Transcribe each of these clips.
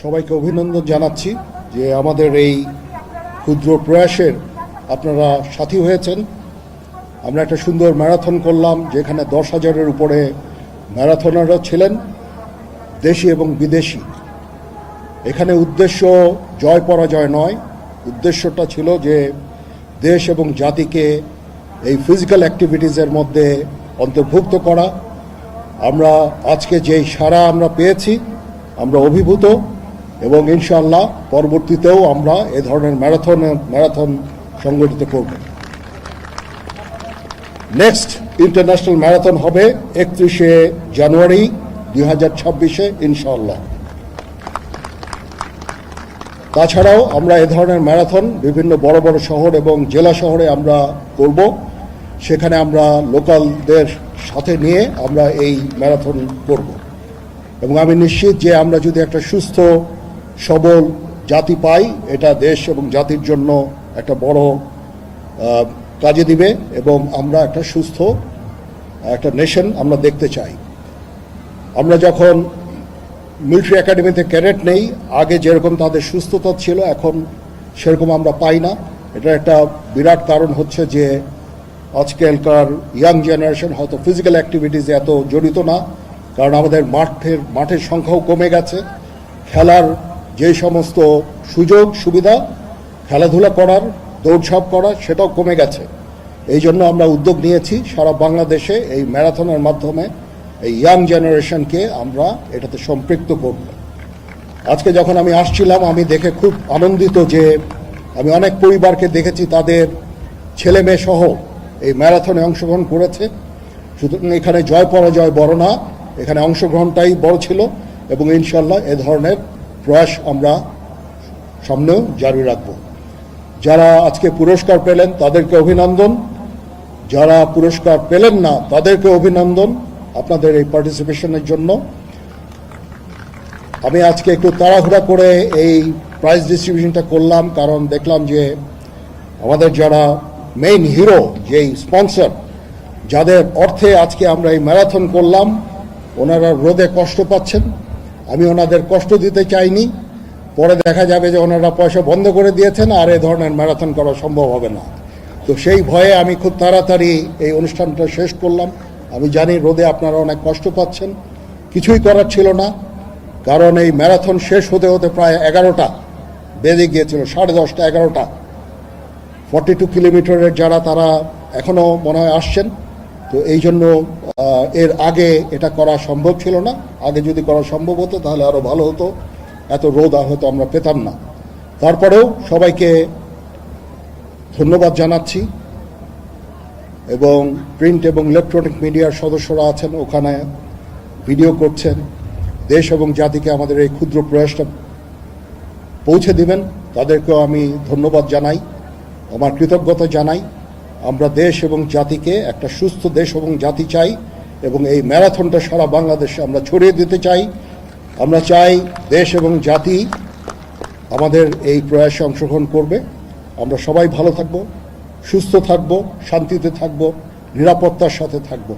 সবাইকে অভিনন্দন জানাচ্ছি যে আমাদের এই ক্ষুদ্র প্রয়াসের আপনারা সাথী হয়েছেন। আমরা একটা সুন্দর ম্যারাথন করলাম, যেখানে 10,000-এর উপরে ম্যারাথনাররা ছিলেন, দেশি এবং বিদেশি। এখানে উদ্দেশ্য জয় পরাজয় নয়, উদ্দেশ্যটা ছিল যে দেশ এবং জাতিকে এই ফিজিক্যাল অ্যাক্টিভিটিসের মধ্যে অন্তর্ভুক্ত করা। আমরা আজকে যেই সাড়া আমরা পেয়েছি, আমরা অভিভূত, এবং ইনশাআল্লাহ পরবর্তীতেও আমরা এ ধরনের ম্যারাথন সংগঠিত করব। নেক্সট ইন্টারন্যাশনাল ম্যারাথন হবে 31শে জানুয়ারি 2026-এ ইনশাআল্লাহ। তাছাড়াও আমরা এ ধরনের ম্যারাথন বিভিন্ন বড় বড় শহর এবং জেলা শহরে আমরা করব। সেখানে আমরা লোকালদের সাথে নিয়ে আমরা এই ম্যারাথন করব, এবং আমি নিশ্চিত যে আমরা যদি একটা সুস্থ সবল জাতি পাই, এটা দেশ এবং জাতির জন্য একটা বড় কাজে দিবে, এবং আমরা একটা সুস্থ একটা নেশন আমরা দেখতে চাই। আমরা যখন মিলিটারি একাডেমিতে ক্যাডেট নেই, আগে যেরকম তাদের সুস্থতা ছিল, এখন সেরকম আমরা পাই না। এটা একটা বিরাট কারণ হচ্ছে যে আজকালকার ইয়াং জেনারেশন হয়তো ফিজিক্যাল অ্যাক্টিভিটিসে এত জড়িত না, কারণ আমাদের মাঠের সংখ্যাও কমে গেছে। খেলার যে সমস্ত সুযোগ সুবিধা খেলাধুলা করার, দৌড়ঝাঁপ করার, সেটাও কমে গেছে। এই জন্য আমরা উদ্যোগ নিয়েছি সারা বাংলাদেশে এই ম্যারাথনের মাধ্যমে এই ইয়াং জেনারেশনকে আমরা এটাতে সম্পৃক্ত করব। আজকে যখন আমি আসছিলাম, আমি দেখে খুব আনন্দিত যে আমি অনেক পরিবারকে দেখেছি তাদের ছেলে মেয়ে সহ এই ম্যারাথনে অংশগ্রহণ করেছে। সুতরাং এখানে জয় পরাজয় বড় না, এখানে অংশগ্রহণটাই বড় ছিল, এবং ইনশাল্লাহ এ ধরনের প্রয়াস আমরা সামনেও জারি রাখব। যারা আজকে পুরস্কার পেলেন তাদেরকে অভিনন্দন, যারা পুরস্কার পেলেন না তাদেরকে অভিনন্দন আপনাদের এই পার্টিসিপেশনের জন্য। আমি আজকে একটু তাড়াহুড়া করে এই প্রাইজ ডিস্ট্রিবিউশনটা করলাম, কারণ দেখলাম যে আমাদের যারা মেইন হিরো, যেই স্পন্সর, যাদের অর্থে আজকে আমরা এই ম্যারাথন করলাম, ওনারা রোদে কষ্ট পাচ্ছেন। আমি ওনাদের কষ্ট দিতে চাইনি, পরে দেখা যাবে যে ওনারা পয়সা বন্ধ করে দিয়েছেন আর এ ধরনের ম্যারাথন করা সম্ভব হবে না। তো সেই ভয়ে আমি খুব তাড়াতাড়ি এই অনুষ্ঠানটা শেষ করলাম। আমি জানি রোদে আপনারা অনেক কষ্ট পাচ্ছেন, কিছুই করার ছিল না, কারণ এই ম্যারাথন শেষ হতে হতে প্রায় 11টা বেজে গিয়েছিল, 10:30, 11টা। 42 কিলোমিটারের যারা, তারা এখনও মনে হয় আসছেন। তো এই জন্য এর আগে এটা করা সম্ভব ছিল না। আগে যদি করা সম্ভব হতো তাহলে আরও ভালো হতো, এত রোদ হয়তো আমরা পেতাম না। তারপরেও সবাইকে ধন্যবাদ জানাচ্ছি, এবং প্রিন্ট এবং ইলেকট্রনিক মিডিয়ার সদস্যরা আছেন, ওখানে ভিডিও করছেন, দেশ এবং জাতিকে আমাদের এই ক্ষুদ্র প্রয়াসটা পৌঁছে দিবেন, তাদেরকেও আমি ধন্যবাদ জানাই, আমার কৃতজ্ঞতা জানাই। আমরা দেশ এবং জাতিকে একটা সুস্থ দেশ এবং জাতি চাই, এবং এই ম্যারাথনটা সারা বাংলাদেশে আমরা ছড়িয়ে দিতে চাই। আমরা চাই দেশ এবং জাতি আমাদের এই প্রয়াসে অংশগ্রহণ করবে। আমরা সবাই ভালো থাকব, সুস্থ থাকব, শান্তিতে থাকব, নিরাপত্তার সাথে থাকব,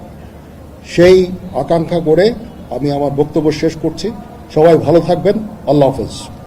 সেই আকাঙ্ক্ষা করে আমি আমার বক্তব্য শেষ করছি। সবাই ভালো থাকবেন। আল্লাহ হাফেজ।